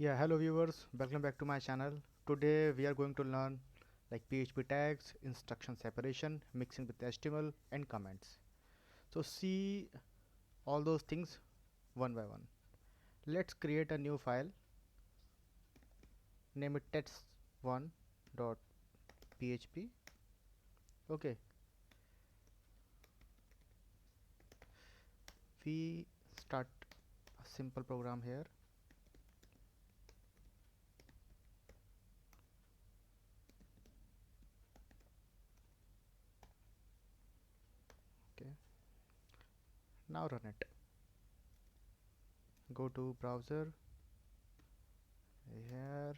Yeah, hello viewers, welcome back to my channel. Today we are going to learn like PHP tags, instruction separation, mixing with HTML and comments. So see all those things one by one. Let's create a new file, name it test1.php. Okay, we start a simple program here. Okay, now run it. Go to browser, here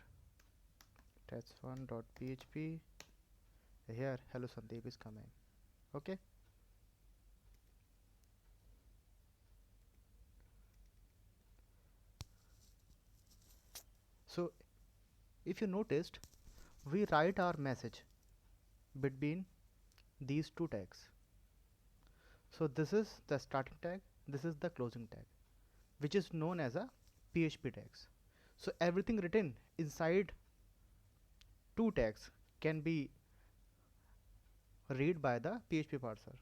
test1.php, here hello Sandeep is coming. Okay, so if you noticed, we write our message between these two tags. So this is the starting tag, this is the closing tag, which is known as a PHP tags. So everything written inside two tags can be read by the PHP parser.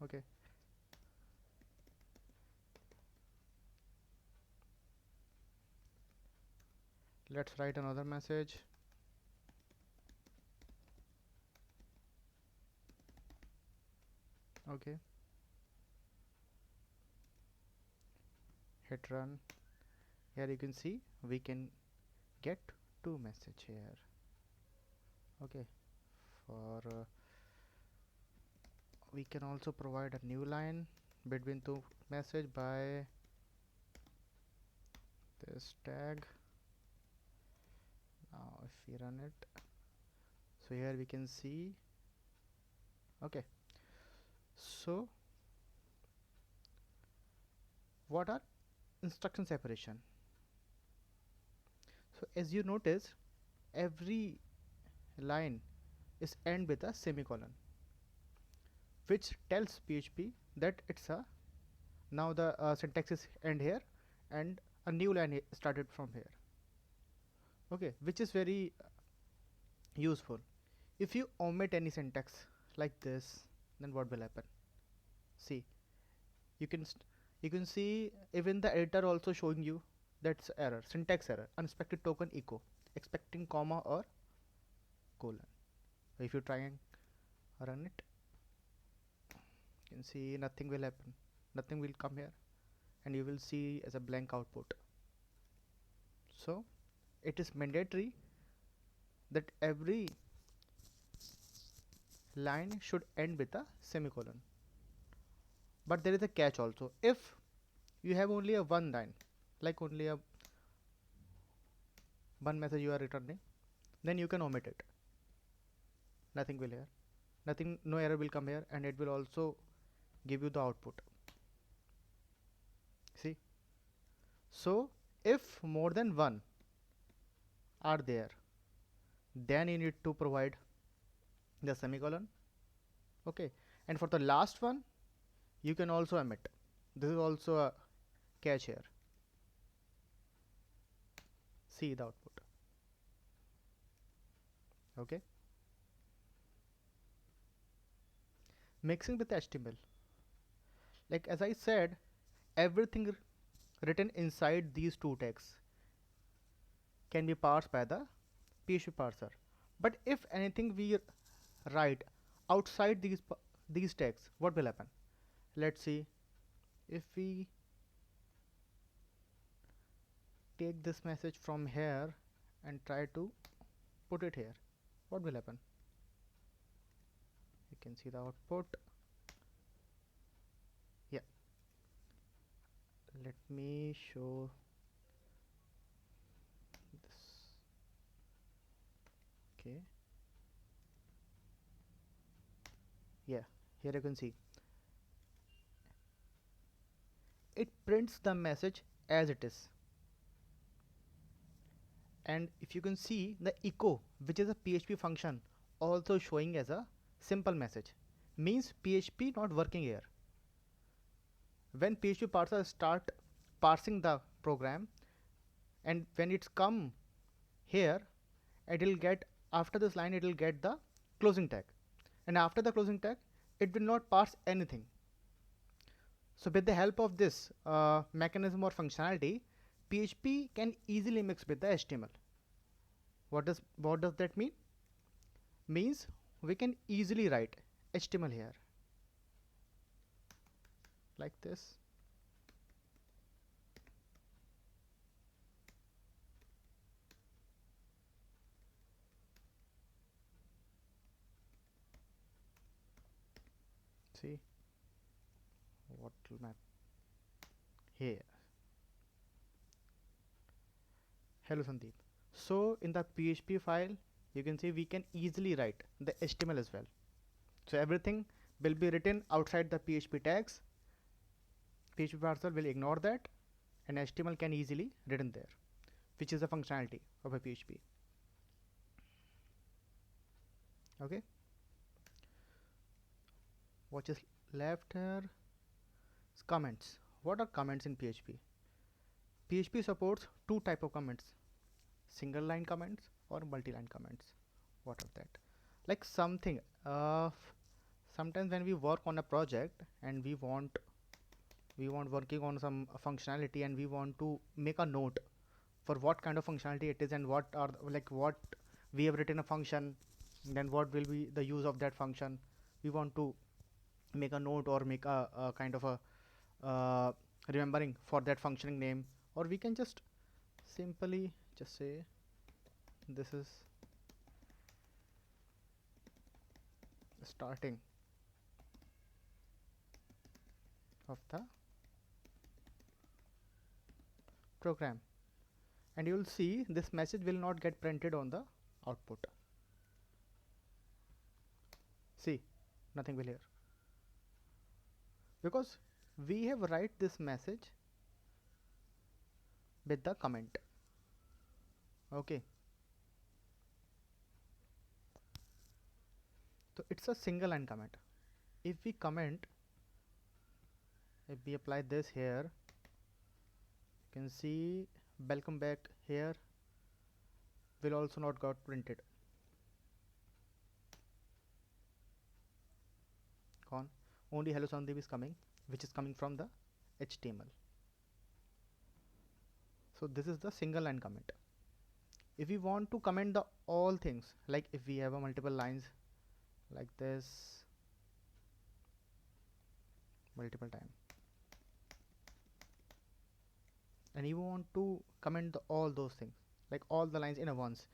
Okay, let's write another message. Okay, hit run. Here you can see we can get two message here. Okay, for we can also provide a new line between two message by this tag. Now if we run it, so here we can see. Okay, so what are instruction separation? So as you notice, every line is end with a semicolon, which tells PHP that it's a now the syntax is end here and a new line started from here. Okay, which is very useful. If you omit any syntax like this, then what will happen? See, you can you can see even the editor also showing you that's error, syntax error, unexpected token echo, expecting comma or colon. If you try and run it, you can see nothing will happen, nothing will come here, and you will see as a blank output. So it is mandatory that every line should end with a semicolon. But there is a catch also. If you have only a one line, like only a one message you are returning, then you can omit it. Nothing will here, nothing, no error will come here, and it will also give you the output. See, so if more than one are there, then you need to provide the semicolon. Okay, and for the last one you can also omit. This is also a catch here. See the output. Okay, mixing with HTML, like as I said, everything written inside these two tags can be parsed by the PHP parser. But if anything we write outside these tags, what will happen? Let's see. If we take this message from here and try to put it here, what will happen? You can see the output. Yeah, let me show this. Okay, yeah, here you can see it prints the message as it is. And if you can see the echo, which is a PHP function, also showing as a simple message, means PHP not working here. When PHP parser start parsing the program, and when it's come here, it will get, after this line it will get the closing tag, and after the closing tag it will not pass anything. So with the help of this mechanism or functionality, PHP can easily mix with the HTML. What does that mean? Means we can easily write HTML here like this. See what will map here. Hello Sandeep. So in the PHP file, you can see we can easily write the HTML as well. So everything will be written outside the PHP tags. PHP parser will ignore that, and HTML can easily written there, which is a functionality of a PHP. Okay. What is left here? Comments. What are comments in PHP? PHP supports two type of comments: single line comments or multi-line comments. What are that? Like something. Sometimes when we work on a project and we want working on some functionality, and we want to make a note for what kind of functionality it is, and what are what we have written a function, then what will be the use of that function. We want to make a note or make a kind of a remembering for that functioning name, or we can just simply just say this is starting of the program, and you will see this message will not get printed on the output. See, nothing will here, because we have write this message with the comment. Okay, so it's a single line comment. If we comment, if we apply this here, you can see welcome back here will also not got printed. Gone. Only hello Sandeep is coming, which is coming from the HTML. So this is the single line comment. If we want to comment the all things, like if we have a multiple lines like this multiple time, and you want to comment all those things, like all the lines in a once,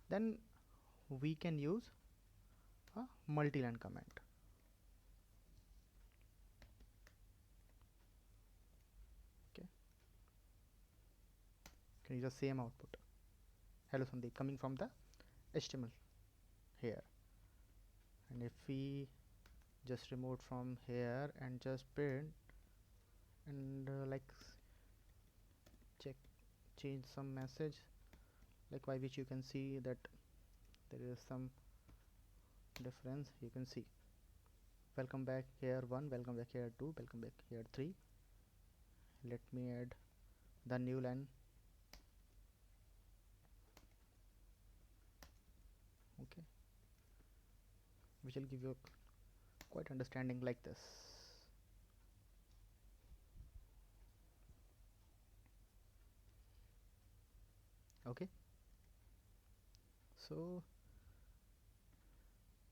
then we can use a multi-line comment. Okay, can use the same output. Hello Sandeep coming from the HTML here, and if we just remove from here and just print and check change some message, like by which you can see that there is some difference. You can see welcome back here 1, welcome back here 2, welcome back here 3. Let me add the new line. Okay, which will give you a quite understanding like this. Okay, so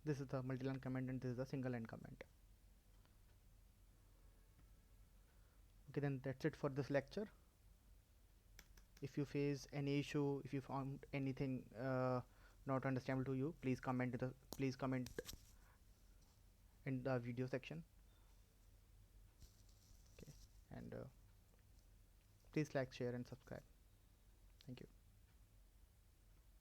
this is the multi-line comment and this is the single line comment. Okay, then that's it for this lecture. If you face any issue, if you found anything not understandable to you, please comment in the video section. Okay, and please like, share and subscribe. Thank you.